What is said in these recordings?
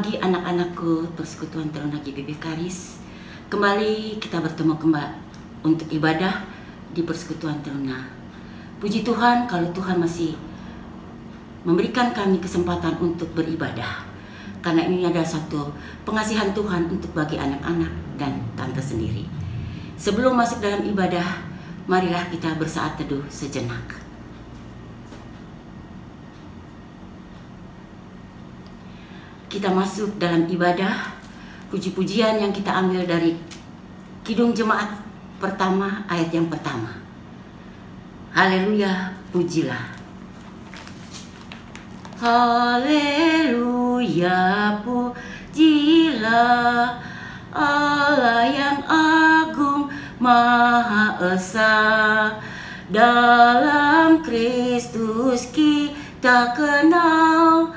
pagi anak-anakku Persekutuan Taruna GPB Karis. Kembali kita bertemu kembali untuk ibadah di Persekutuan Taruna. Puji Tuhan kalau Tuhan masih memberikan kami kesempatan untuk beribadah. Karena ini adalah satu pengasihan Tuhan untuk bagi anak-anak dan tante sendiri. Sebelum masuk dalam ibadah, marilah kita bersaat teduh sejenak. Kita masuk dalam ibadah, puji-pujian yang kita ambil dari Kidung Jemaat pertama, ayat yang pertama. Haleluya, pujilah. Haleluya, pujilah Allah yang agung Maha Esa. Dalam Kristus kita kenal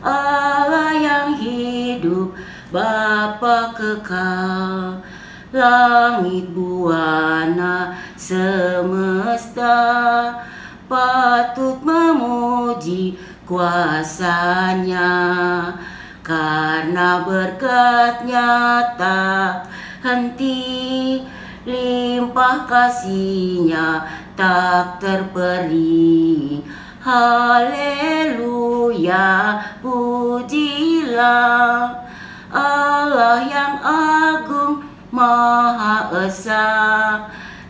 Allah yang hidup, Bapa kekal, langit buana semesta patut memuji kuasanya, karena berkat-Nya tak henti, limpah kasih-Nya tak terperi. Haleluya, pujilah Allah yang agung Maha Esa.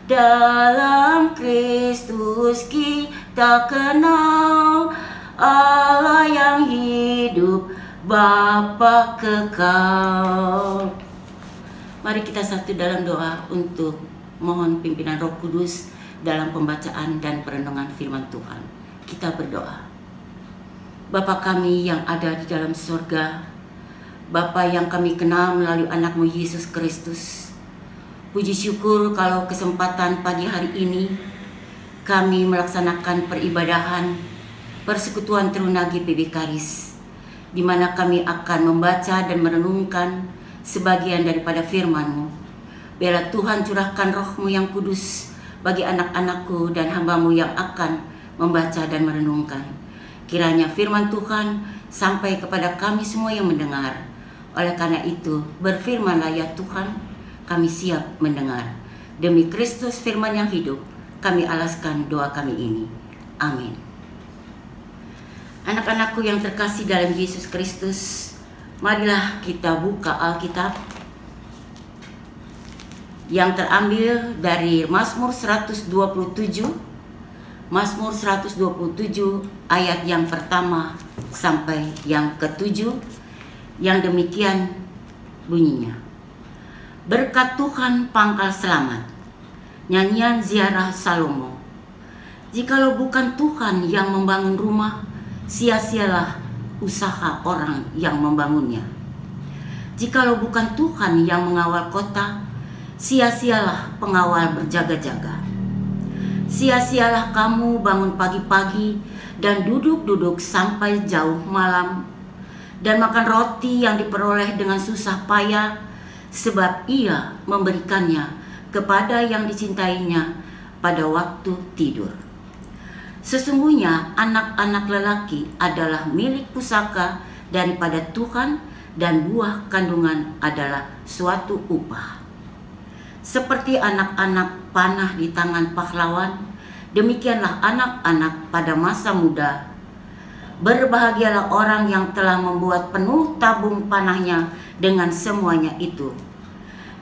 Dalam Kristus kita kenal Allah yang hidup, Bapa kekal. Mari kita satu dalam doa untuk mohon pimpinan Roh Kudus dalam pembacaan dan perenungan firman Tuhan. Kita berdoa. Bapa kami yang ada di dalam surga, Bapa yang kami kenal melalui anak-Mu Yesus Kristus, puji syukur kalau kesempatan pagi hari ini kami melaksanakan peribadahan Persekutuan Taruna GPB Karis, di mana kami akan membaca dan merenungkan sebagian daripada firman-Mu. Biarlah Tuhan curahkan Roh-Mu yang kudus bagi anak-anak-Ku dan hamba-Mu yang akan membaca dan merenungkan. Kiranya firman Tuhan sampai kepada kami semua yang mendengar. Oleh karena itu, berfirmanlah ya Tuhan, kami siap mendengar. Demi Kristus firman yang hidup, kami alaskan doa kami ini. Amin. Anak-anakku yang terkasih dalam Yesus Kristus, marilah kita buka Alkitab yang terambil dari Mazmur 127. Mazmur 127 ayat yang pertama sampai yang ke-7, yang demikian bunyinya. Berkat Tuhan pangkal selamat. Nyanyian ziarah Salomo. Jikalau bukan Tuhan yang membangun rumah, sia-sialah usaha orang yang membangunnya. Jikalau bukan Tuhan yang mengawal kota, sia-sialah pengawal berjaga-jaga. Sia-sialah kamu bangun pagi-pagi dan duduk-duduk sampai jauh malam, dan makan roti yang diperoleh dengan susah payah, sebab Ia memberikannya kepada yang dicintainya pada waktu tidur. Sesungguhnya anak-anak lelaki adalah milik pusaka daripada Tuhan, dan buah kandungan adalah suatu upah. Seperti anak-anak panah di tangan pahlawan, demikianlah anak-anak pada masa muda. Berbahagialah orang yang telah membuat penuh tabung panahnya dengan semuanya itu.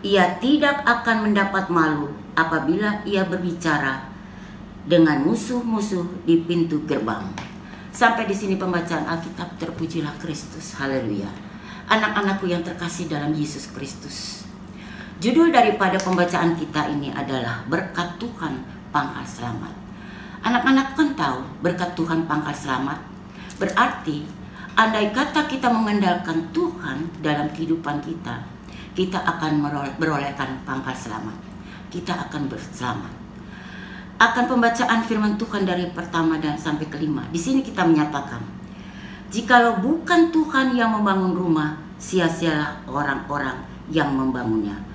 Ia tidak akan mendapat malu apabila ia berbicara dengan musuh-musuh di pintu gerbang. Sampai di sini pembacaan Alkitab. Terpujilah Kristus. Haleluya. Anak-anakku yang terkasih dalam Yesus Kristus, judul daripada pembacaan kita ini adalah berkat Tuhan pangkal selamat. Anak-anak kan tahu berkat Tuhan pangkal selamat berarti andai kata kita mengandalkan Tuhan dalam kehidupan kita, kita akan berolehkan pangkal selamat. Kita akan berselamat. Akan pembacaan firman Tuhan dari pertama dan sampai kelima. Di sini kita menyatakan, jikalau bukan Tuhan yang membangun rumah, sia-sialah orang-orang yang membangunnya.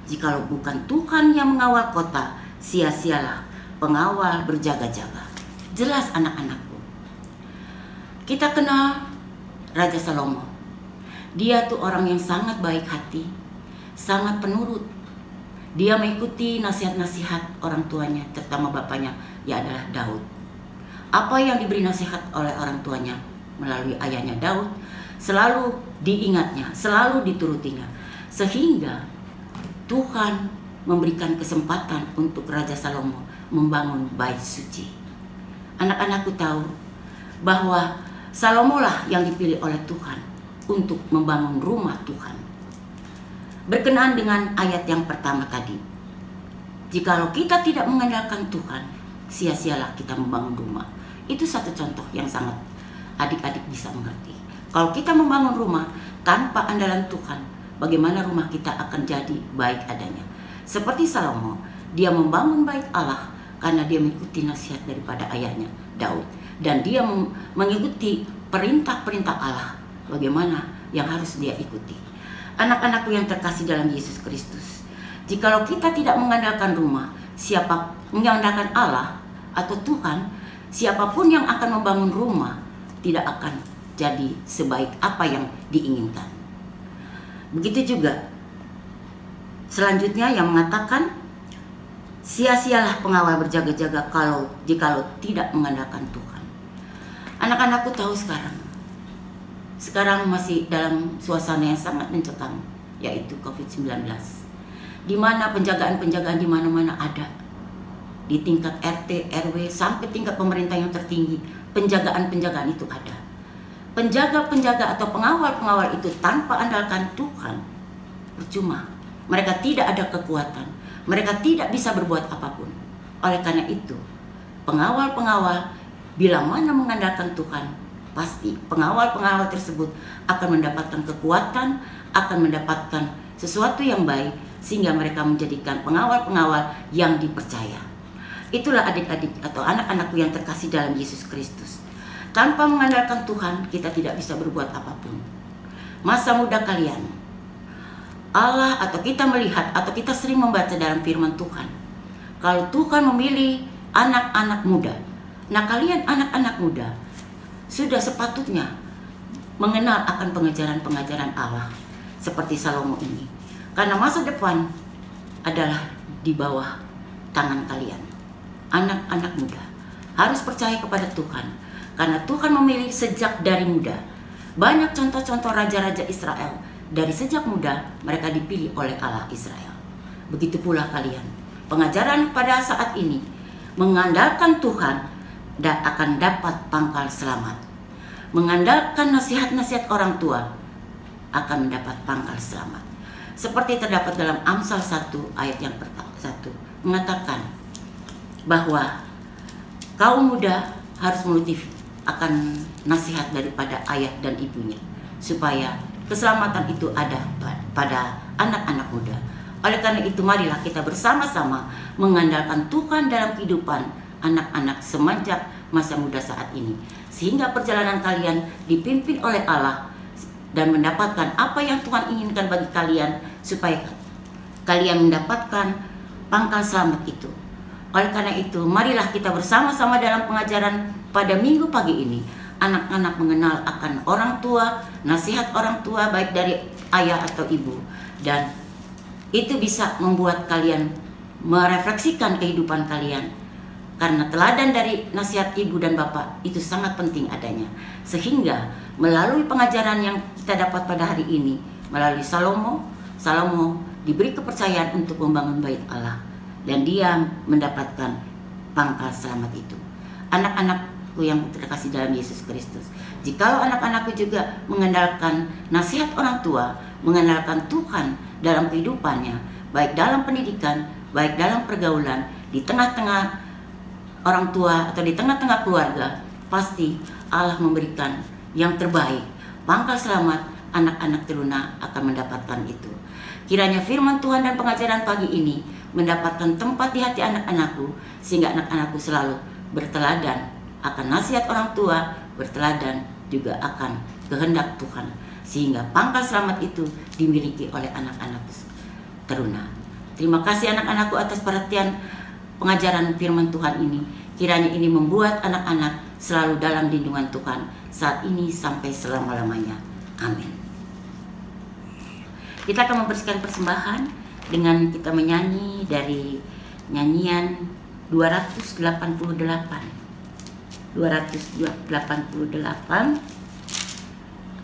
Jikalau bukan Tuhan yang mengawal kota, sia-sialah pengawal berjaga-jaga. Jelas anak-anakku. Kita kenal Raja Salomo. Dia tuh orang yang sangat baik hati, sangat penurut. Dia mengikuti nasihat-nasihat orang tuanya, terutama bapaknya, ya adalah Daud. Apa yang diberi nasihat oleh orang tuanya melalui ayahnya Daud selalu diingatnya, selalu diturutinya. Sehingga Tuhan memberikan kesempatan untuk Raja Salomo membangun bait suci. Anak-anakku tahu bahwa Salomo lah yang dipilih oleh Tuhan untuk membangun rumah Tuhan. Berkenaan dengan ayat yang pertama tadi, jikalau kita tidak mengandalkan Tuhan, sia-sialah kita membangun rumah. Itu satu contoh yang sangat adik-adik bisa mengerti. Kalau kita membangun rumah tanpa andalan Tuhan, bagaimana rumah kita akan jadi baik adanya. Seperti Salomo, dia membangun bait Allah karena dia mengikuti nasihat daripada ayahnya Daud. Dan dia mengikuti perintah-perintah Allah, bagaimana yang harus dia ikuti. Anak-anakku yang terkasih dalam Yesus Kristus, jikalau kita tidak mengandalkan rumah, siapa mengandalkan Allah atau Tuhan, siapapun yang akan membangun rumah tidak akan jadi sebaik apa yang diinginkan. Begitu juga selanjutnya yang mengatakan, sia-sialah pengawal berjaga-jaga jikalau tidak mengandalkan Tuhan. Anak-anakku tahu sekarang masih dalam suasana yang sangat mencekam, yaitu COVID-19, di mana penjagaan-penjagaan di mana-mana ada, di tingkat RT, RW, sampai tingkat pemerintah yang tertinggi, penjagaan-penjagaan itu ada. Penjaga-penjaga atau pengawal-pengawal itu tanpa andalkan Tuhan, percuma. Mereka tidak ada kekuatan, mereka tidak bisa berbuat apapun. Oleh karena itu, pengawal-pengawal bila mana mengandalkan Tuhan, pasti pengawal-pengawal tersebut akan mendapatkan kekuatan, akan mendapatkan sesuatu yang baik, sehingga mereka menjadikan pengawal-pengawal yang dipercaya. Itulah adik-adik atau anak-anakku yang terkasih dalam Yesus Kristus. Tanpa mengandalkan Tuhan, kita tidak bisa berbuat apapun. Masa muda kalian, Allah atau kita melihat atau kita sering membaca dalam firman Tuhan, kalau Tuhan memilih anak-anak muda, nah kalian anak-anak muda sudah sepatutnya mengenal akan pengajaran-pengajaran Allah seperti Salomo ini. Karena masa depan adalah di bawah tangan kalian. Anak-anak muda harus percaya kepada Tuhan, karena Tuhan memilih sejak dari muda. Banyak contoh-contoh raja-raja Israel, dari sejak muda mereka dipilih oleh Allah Israel. Begitu pula kalian. Pengajaran pada saat ini mengandalkan Tuhan dan akan dapat pangkal selamat. Mengandalkan nasihat-nasihat orang tua akan mendapat pangkal selamat. Seperti terdapat dalam Amsal 1 ayat yang pertama 1 mengatakan bahwa kaum muda harus menuruti akan nasihat daripada ayah dan ibunya, supaya keselamatan itu ada pada anak-anak muda. Oleh karena itu, marilah kita bersama-sama mengandalkan Tuhan dalam kehidupan anak-anak semenjak masa muda saat ini, sehingga perjalanan kalian dipimpin oleh Allah dan mendapatkan apa yang Tuhan inginkan bagi kalian, supaya kalian mendapatkan pangkal selamat itu. Oleh karena itu, marilah kita bersama-sama dalam pengajaran pada minggu pagi ini, anak-anak mengenal akan orang tua, nasihat orang tua baik dari ayah atau ibu, dan itu bisa membuat kalian merefleksikan kehidupan kalian. Karena teladan dari nasihat ibu dan bapak itu sangat penting adanya. Sehingga melalui pengajaran yang kita dapat pada hari ini, melalui Salomo diberi kepercayaan untuk membangun bait Allah, dan dia mendapatkan pangkal selamat itu. Anak-anakku yang terkasih dalam Yesus Kristus, jikalau anak-anakku juga mengandalkan nasihat orang tua, mengandalkan Tuhan dalam kehidupannya, baik dalam pendidikan, baik dalam pergaulan, di tengah-tengah orang tua atau di tengah-tengah keluarga, pasti Allah memberikan yang terbaik. Pangkal selamat anak-anak teruna akan mendapatkan itu. Kiranya firman Tuhan dan pengajaran pagi ini mendapatkan tempat di hati anak-anakku, sehingga anak-anakku selalu berteladan akan nasihat orang tua, berteladan juga akan kehendak Tuhan, sehingga pangkal selamat itu dimiliki oleh anak-anak teruna. Terima kasih anak-anakku atas perhatian pengajaran firman Tuhan ini. Kiranya ini membuat anak-anak selalu dalam lindungan Tuhan saat ini sampai selama-lamanya. Amin. Kita akan membersihkan persembahan dengan kita menyanyi dari nyanyian 288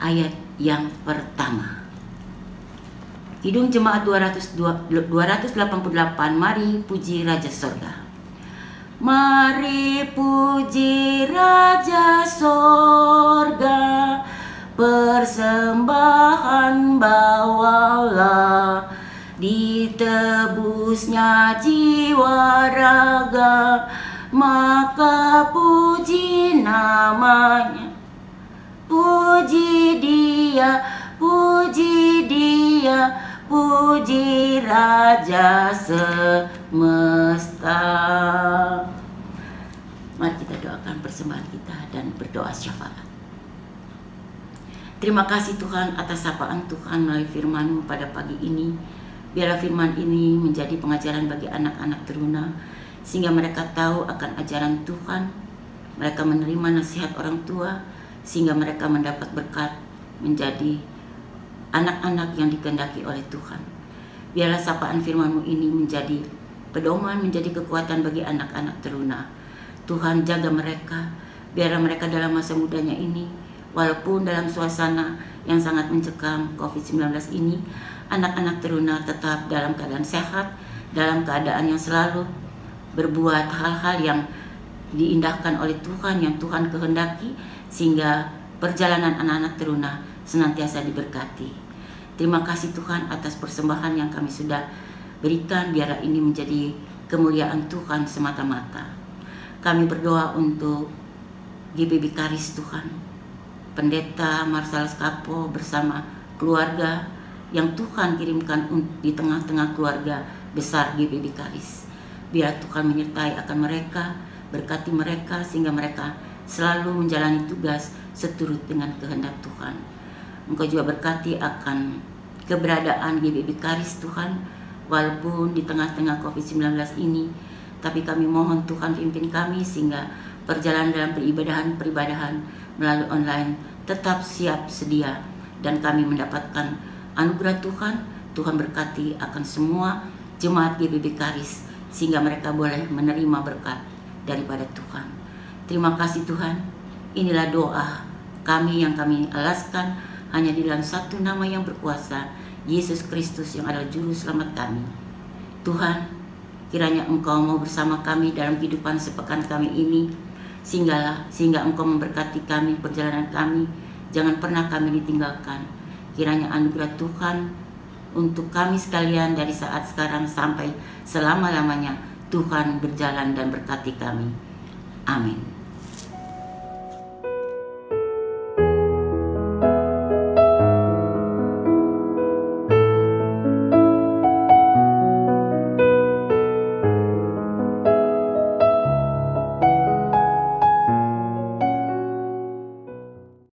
ayat yang pertama. Kidung Jemaat 288, mari puji Raja Sorga. Mari puji Raja Sorga, persembahan bawalah, ditebusnya jiwa raga, maka puji namanya. Puji dia, puji dia, puji Raja semesta. Mari kita doakan persembahan kita dan berdoa syafaat. Terima kasih Tuhan atas sapaan Tuhan melalui firman-Mu pada pagi ini. Biarlah firman ini menjadi pengajaran bagi anak-anak teruna, sehingga mereka tahu akan ajaran Tuhan. Mereka menerima nasihat orang tua, sehingga mereka mendapat berkat menjadi anak-anak yang dikehendaki oleh Tuhan. Biarlah sapaan firman-Mu ini menjadi pedoman, menjadi kekuatan bagi anak-anak teruna. Tuhan jaga mereka, biarlah mereka dalam masa mudanya ini, walaupun dalam suasana yang sangat mencekam COVID-19 ini, anak-anak teruna tetap dalam keadaan sehat, dalam keadaan yang selalu berbuat hal-hal yang diindahkan oleh Tuhan, yang Tuhan kehendaki, sehingga perjalanan anak-anak teruna senantiasa diberkati. Terima kasih Tuhan atas persembahan yang kami sudah berikan, biarlah ini menjadi kemuliaan Tuhan semata-mata. Kami berdoa untuk GBB Karis Tuhan, Pendeta Marsalus Kapo bersama keluarga yang Tuhan kirimkan di tengah-tengah keluarga besar GBB Karis. Biar Tuhan menyertai akan mereka, berkati mereka sehingga mereka selalu menjalani tugas seturut dengan kehendak Tuhan. Engkau juga berkati akan keberadaan GBB Karis Tuhan, walaupun di tengah-tengah COVID-19 ini, tapi kami mohon Tuhan pimpin kami sehingga perjalanan dalam peribadahan melalui online tetap siap sedia, dan kami mendapatkan anugerah Tuhan. Tuhan berkati akan semua jemaat GBB Karis sehingga mereka boleh menerima berkat daripada Tuhan. Terima kasih Tuhan. Inilah doa kami yang kami alaskan hanya di dalam satu nama yang berkuasa, Yesus Kristus yang adalah juru selamat kami. Tuhan, kiranya Engkau mau bersama kami dalam kehidupan sepekan kami ini, sehingga Engkau memberkati kami, perjalanan kami, jangan pernah kami ditinggalkan. Kiranya anugerah Tuhan untuk kami sekalian dari saat sekarang sampai selama-lamanya, Tuhan berjalan dan berkati kami. Amin.